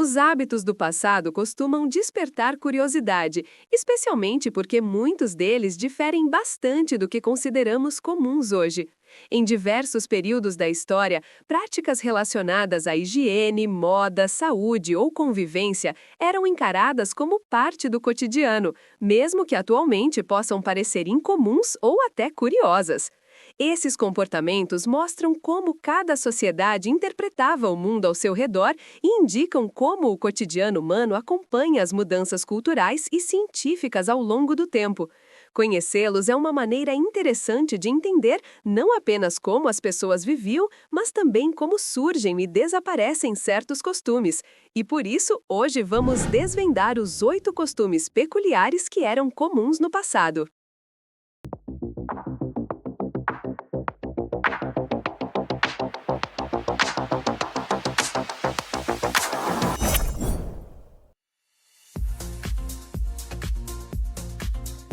Os hábitos do passado costumam despertar curiosidade, especialmente porque muitos deles diferem bastante do que consideramos comuns hoje. Em diversos períodos da história, práticas relacionadas à higiene, moda, saúde ou convivência eram encaradas como parte do cotidiano, mesmo que atualmente possam parecer incomuns ou até curiosas. Esses comportamentos mostram como cada sociedade interpretava o mundo ao seu redor e indicam como o cotidiano humano acompanha as mudanças culturais e científicas ao longo do tempo. Conhecê-los é uma maneira interessante de entender não apenas como as pessoas viviam, mas também como surgem e desaparecem certos costumes. E por isso, hoje vamos desvendar os 8 costumes peculiares que eram comuns no passado.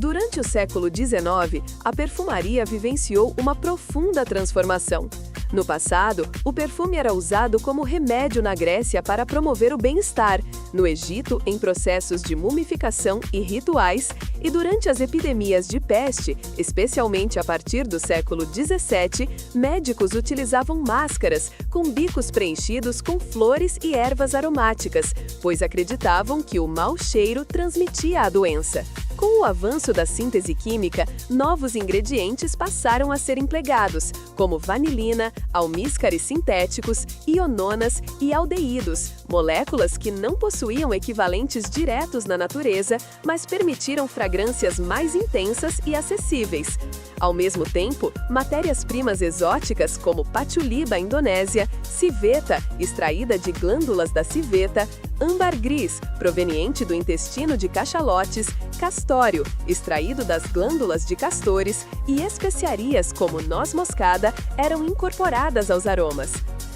Durante o século XIX, a perfumaria vivenciou uma profunda transformação. No passado, o perfume era usado como remédio na Grécia para promover o bem-estar, no Egito em processos de mumificação e rituais, e durante as epidemias de peste, especialmente a partir do século XVII, médicos utilizavam máscaras com bicos preenchidos com flores e ervas aromáticas, pois acreditavam que o mau cheiro transmitia a doença. Com o avanço da síntese química, novos ingredientes passaram a ser empregados, como vanilina, almíscares sintéticos, iononas e aldeídos, moléculas que não possuíam equivalentes diretos na natureza, mas permitiram fragrâncias mais intensas e acessíveis. Ao mesmo tempo, matérias-primas exóticas como patchouli Indonésia, civeta, extraída de glândulas da civeta, âmbar gris, proveniente do intestino de cachalotes, castório, extraído das glândulas de castores, e especiarias como noz moscada eram incorporadas aos aromas.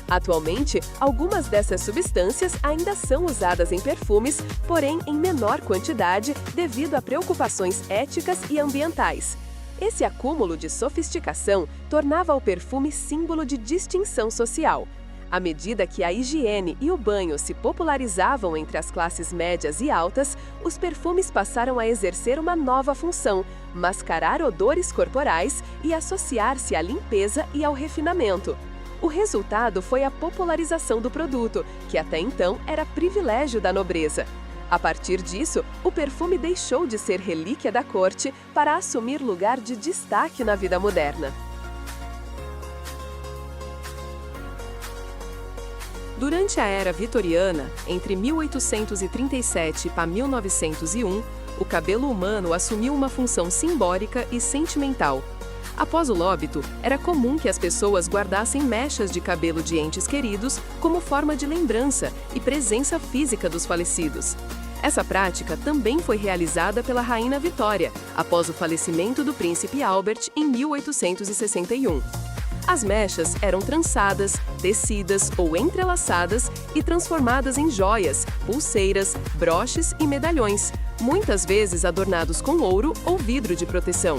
Atualmente, algumas dessas substâncias ainda são usadas em perfumes, porém em menor quantidade devido a preocupações éticas e ambientais. Esse acúmulo de sofisticação tornava o perfume símbolo de distinção social. À medida que a higiene e o banho se popularizavam entre as classes médias e altas, os perfumes passaram a exercer uma nova função: mascarar odores corporais e associar-se à limpeza e ao refinamento. O resultado foi a popularização do produto, que até então era privilégio da nobreza. A partir disso, o perfume deixou de ser relíquia da corte para assumir lugar de destaque na vida moderna. Durante a Era Vitoriana, entre 1837 e 1901, o cabelo humano assumiu uma função simbólica e sentimental. Após o óbito, era comum que as pessoas guardassem mechas de cabelo de entes queridos como forma de lembrança e presença física dos falecidos. Essa prática também foi realizada pela Rainha Vitória, após o falecimento do príncipe Albert em 1861. As mechas eram trançadas, tecidas ou entrelaçadas e transformadas em joias, pulseiras, broches e medalhões, muitas vezes adornados com ouro ou vidro de proteção.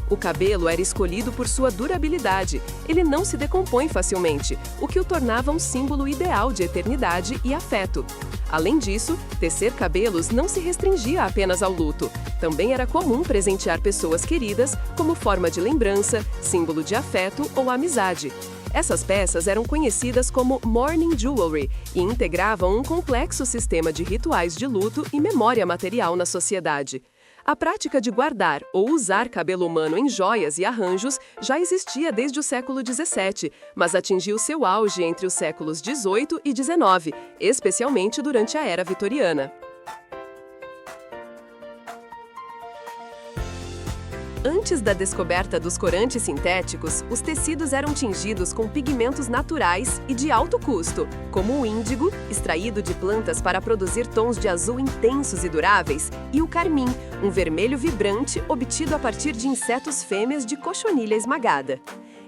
O cabelo era escolhido por sua durabilidade, ele não se decompõe facilmente, o que o tornava um símbolo ideal de eternidade e afeto. Além disso, tecer cabelos não se restringia apenas ao luto. Também era comum presentear pessoas queridas como forma de lembrança, símbolo de afeto ou amizade. Essas peças eram conhecidas como mourning jewelry e integravam um complexo sistema de rituais de luto e memória material na sociedade. A prática de guardar ou usar cabelo humano em joias e arranjos já existia desde o século XVII, mas atingiu seu auge entre os séculos XVIII e XIX, especialmente durante a Era Vitoriana. Antes da descoberta dos corantes sintéticos, os tecidos eram tingidos com pigmentos naturais e de alto custo, como o índigo, extraído de plantas para produzir tons de azul intensos e duráveis, e o carmim, um vermelho vibrante obtido a partir de insetos fêmeas de cochonilha esmagada.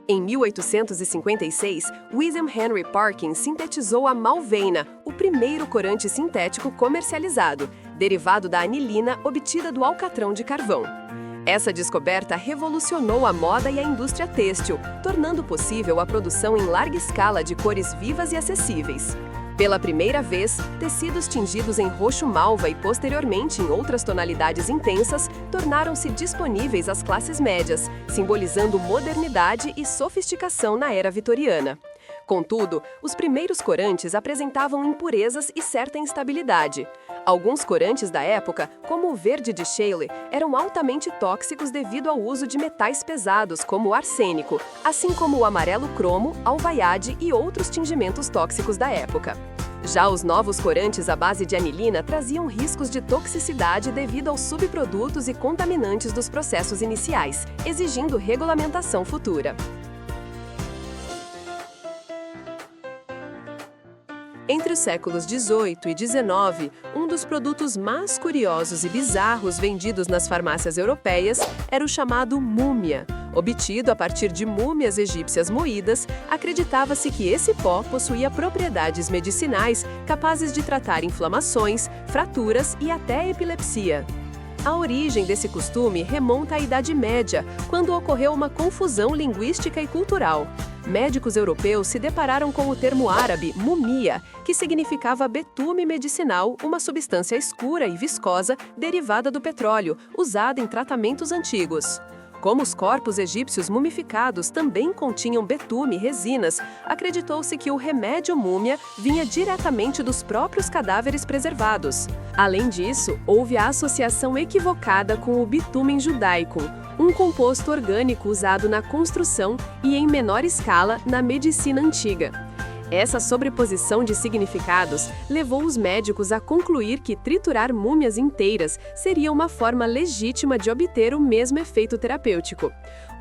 Em 1856, William Henry Parkin sintetizou a malveina, o primeiro corante sintético comercializado, derivado da anilina obtida do alcatrão de carvão. Essa descoberta revolucionou a moda e a indústria têxtil, tornando possível a produção em larga escala de cores vivas e acessíveis. Pela primeira vez, tecidos tingidos em roxo malva e posteriormente em outras tonalidades intensas tornaram-se disponíveis às classes médias, simbolizando modernidade e sofisticação na era vitoriana. Contudo, os primeiros corantes apresentavam impurezas e certa instabilidade. Alguns corantes da época, como o verde de Scheele, eram altamente tóxicos devido ao uso de metais pesados, como o arsênico, assim como o amarelo cromo, alvaiade e outros tingimentos tóxicos da época. Já os novos corantes à base de anilina traziam riscos de toxicidade devido aos subprodutos e contaminantes dos processos iniciais, exigindo regulamentação futura. Entre os séculos XVIII e XIX, um dos produtos mais curiosos e bizarros vendidos nas farmácias europeias era o chamado múmia. Obtido a partir de múmias egípcias moídas, acreditava-se que esse pó possuía propriedades medicinais capazes de tratar inflamações, fraturas e até epilepsia. A origem desse costume remonta à Idade Média, quando ocorreu uma confusão linguística e cultural. Médicos europeus se depararam com o termo árabe mumia, que significava betume medicinal, uma substância escura e viscosa derivada do petróleo, usada em tratamentos antigos. Como os corpos egípcios mumificados também continham betume e resinas, acreditou-se que o remédio múmia vinha diretamente dos próprios cadáveres preservados. Além disso, houve a associação equivocada com o bitumen judaicum, um composto orgânico usado na construção e, em menor escala, na medicina antiga. Essa sobreposição de significados levou os médicos a concluir que triturar múmias inteiras seria uma forma legítima de obter o mesmo efeito terapêutico.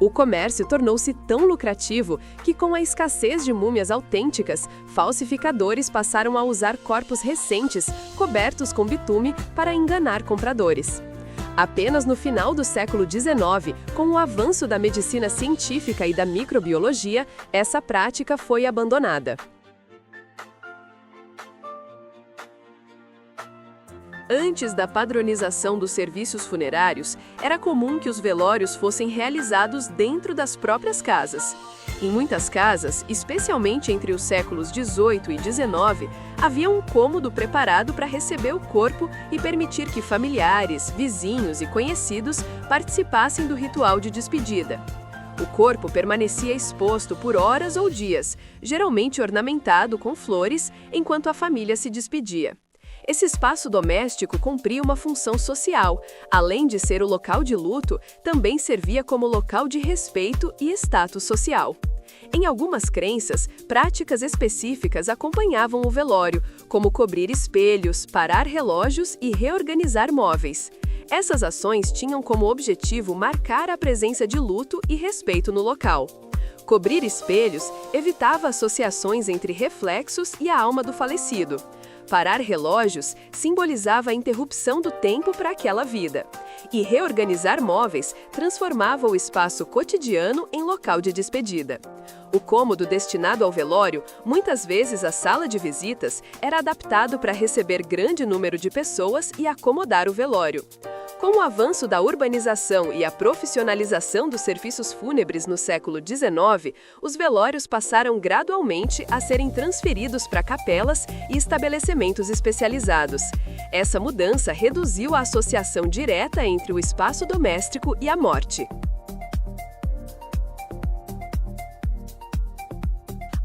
O comércio tornou-se tão lucrativo que, com a escassez de múmias autênticas, falsificadores passaram a usar corpos recentes, cobertos com bitume, para enganar compradores. Apenas no final do século XIX, com o avanço da medicina científica e da microbiologia, essa prática foi abandonada. Antes da padronização dos serviços funerários, era comum que os velórios fossem realizados dentro das próprias casas. Em muitas casas, especialmente entre os séculos XVIII e XIX, havia um cômodo preparado para receber o corpo e permitir que familiares, vizinhos e conhecidos participassem do ritual de despedida. O corpo permanecia exposto por horas ou dias, geralmente ornamentado com flores, enquanto a família se despedia. Esse espaço doméstico cumpria uma função social. Além de ser o local de luto, também servia como local de respeito e status social. Em algumas crenças, práticas específicas acompanhavam o velório, como cobrir espelhos, parar relógios e reorganizar móveis. Essas ações tinham como objetivo marcar a presença de luto e respeito no local. Cobrir espelhos evitava associações entre reflexos e a alma do falecido. Parar relógios simbolizava a interrupção do tempo para aquela vida. E reorganizar móveis transformava o espaço cotidiano em local de despedida. O cômodo destinado ao velório, muitas vezes a sala de visitas, era adaptado para receber grande número de pessoas e acomodar o velório. Com o avanço da urbanização e a profissionalização dos serviços fúnebres no século XIX, os velórios passaram gradualmente a serem transferidos para capelas e estabelecimentos especializados. Essa mudança reduziu a associação direta entre o espaço doméstico e a morte.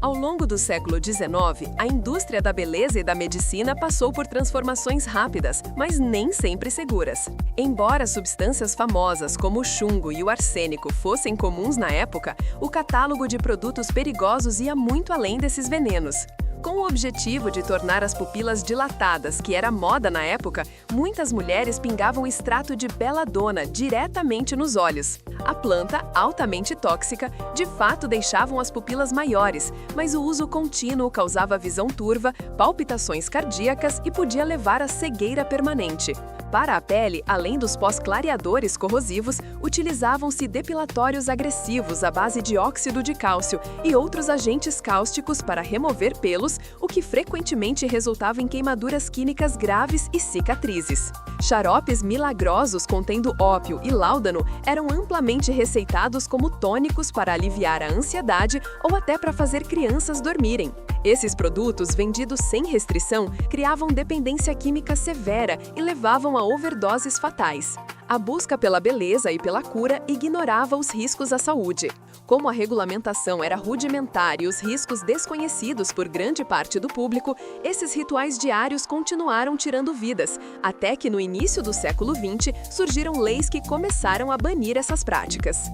Ao longo do século XIX, a indústria da beleza e da medicina passou por transformações rápidas, mas nem sempre seguras. Embora substâncias famosas como o chumbo e o arsênico fossem comuns na época, o catálogo de produtos perigosos ia muito além desses venenos. Com o objetivo de tornar as pupilas dilatadas, que era moda na época, muitas mulheres pingavam extrato de beladona diretamente nos olhos. A planta, altamente tóxica, de fato deixavam as pupilas maiores, mas o uso contínuo causava visão turva, palpitações cardíacas e podia levar à cegueira permanente. Para a pele, além dos pós-clareadores corrosivos, utilizavam-se depilatórios agressivos à base de óxido de cálcio e outros agentes cáusticos para remover pelos, o que frequentemente resultava em queimaduras químicas graves e cicatrizes. Xaropes milagrosos contendo ópio e láudano eram amplamente receitados como tônicos para aliviar a ansiedade ou até para fazer crianças dormirem. Esses produtos, vendidos sem restrição, criavam dependência química severa e levavam a overdoses fatais. A busca pela beleza e pela cura ignorava os riscos à saúde. Como a regulamentação era rudimentar e os riscos desconhecidos por grande parte do público, esses rituais diários continuaram tirando vidas, até que no início do século XX surgiram leis que começaram a banir essas práticas.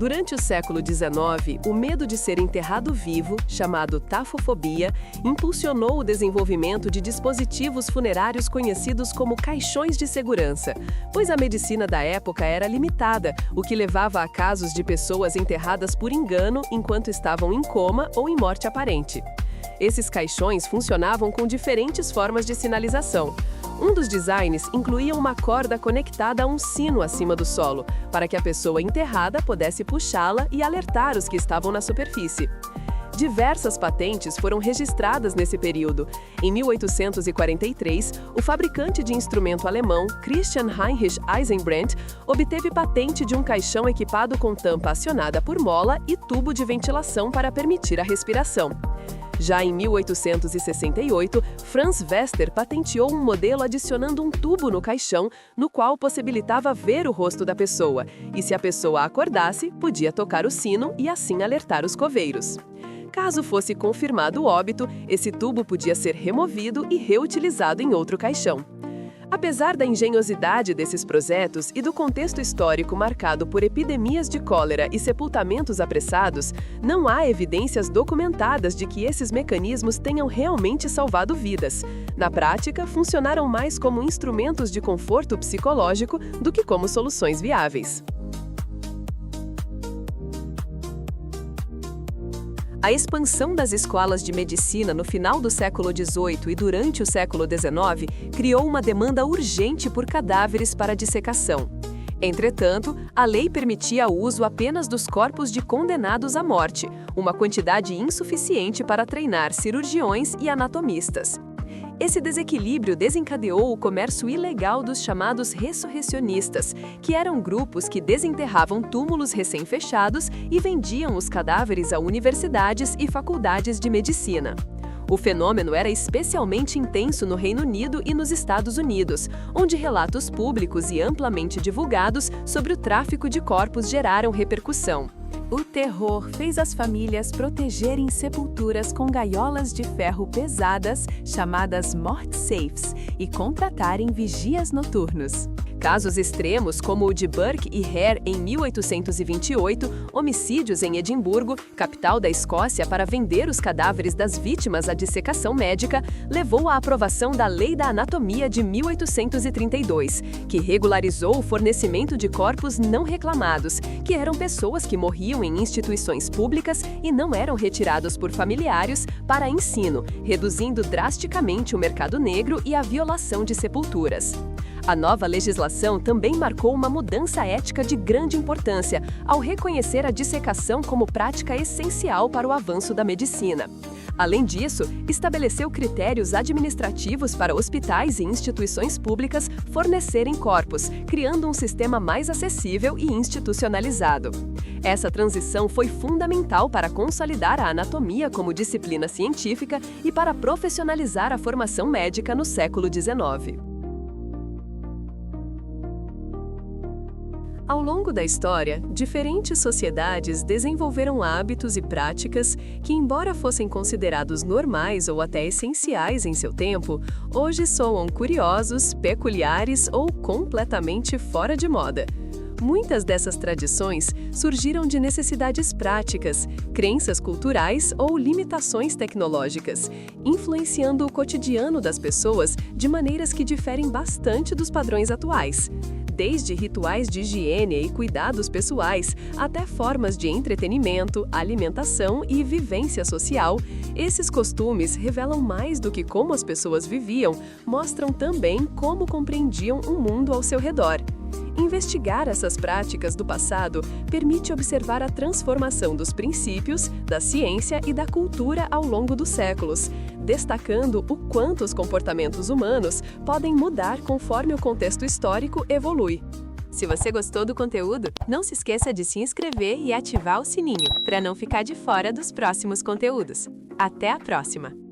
Durante o século XIX, o medo de ser enterrado vivo, chamado tafofobia, impulsionou o desenvolvimento de dispositivos funerários conhecidos como caixões de segurança, pois a medicina da época era limitada, o que levava a casos de pessoas enterradas por engano enquanto estavam em coma ou em morte aparente. Esses caixões funcionavam com diferentes formas de sinalização. Um dos designs incluía uma corda conectada a um sino acima do solo, para que a pessoa enterrada pudesse puxá-la e alertar os que estavam na superfície. Diversas patentes foram registradas nesse período. Em 1843, o fabricante de instrumento alemão Christian Heinrich Eisenbrandt obteve patente de um caixão equipado com tampa acionada por mola e tubo de ventilação para permitir a respiração. Já em 1868, Franz Wester patenteou um modelo adicionando um tubo no caixão, no qual possibilitava ver o rosto da pessoa, e se a pessoa acordasse, podia tocar o sino e assim alertar os coveiros. Caso fosse confirmado o óbito, esse tubo podia ser removido e reutilizado em outro caixão. Apesar da engenhosidade desses projetos e do contexto histórico marcado por epidemias de cólera e sepultamentos apressados, não há evidências documentadas de que esses mecanismos tenham realmente salvado vidas. Na prática, funcionaram mais como instrumentos de conforto psicológico do que como soluções viáveis. A expansão das escolas de medicina no final do século XVIII e durante o século XIX criou uma demanda urgente por cadáveres para dissecação. Entretanto, a lei permitia o uso apenas dos corpos de condenados à morte, uma quantidade insuficiente para treinar cirurgiões e anatomistas. Esse desequilíbrio desencadeou o comércio ilegal dos chamados ressurrecionistas, que eram grupos que desenterravam túmulos recém-fechados e vendiam os cadáveres a universidades e faculdades de medicina. O fenômeno era especialmente intenso no Reino Unido e nos Estados Unidos, onde relatos públicos e amplamente divulgados sobre o tráfico de corpos geraram repercussão. O terror fez as famílias protegerem sepulturas com gaiolas de ferro pesadas, chamadas morte-safes, e contratarem vigias noturnos. Casos extremos, como o de Burke e Hare em 1828, homicídios em Edimburgo, capital da Escócia, para vender os cadáveres das vítimas à dissecação médica, levou à aprovação da Lei da Anatomia de 1832, que regularizou o fornecimento de corpos não reclamados, que eram pessoas que morriam em instituições públicas e não eram retirados por familiares para ensino, reduzindo drasticamente o mercado negro e a violação de sepulturas. A nova legislação também marcou uma mudança ética de grande importância, ao reconhecer a dissecação como prática essencial para o avanço da medicina. Além disso, estabeleceu critérios administrativos para hospitais e instituições públicas fornecerem corpos, criando um sistema mais acessível e institucionalizado. Essa transição foi fundamental para consolidar a anatomia como disciplina científica e para profissionalizar a formação médica no século XIX. Ao longo da história, diferentes sociedades desenvolveram hábitos e práticas que, embora fossem considerados normais ou até essenciais em seu tempo, hoje soam curiosos, peculiares ou completamente fora de moda. Muitas dessas tradições surgiram de necessidades práticas, crenças culturais ou limitações tecnológicas, influenciando o cotidiano das pessoas de maneiras que diferem bastante dos padrões atuais. Desde rituais de higiene e cuidados pessoais, até formas de entretenimento, alimentação e vivência social, esses costumes revelam mais do que como as pessoas viviam, mostram também como compreendiam o mundo ao seu redor. Investigar essas práticas do passado permite observar a transformação dos princípios, da ciência e da cultura ao longo dos séculos, destacando o quanto os comportamentos humanos podem mudar conforme o contexto histórico evolui. Se você gostou do conteúdo, não se esqueça de se inscrever e ativar o sininho para não ficar de fora dos próximos conteúdos. Até a próxima!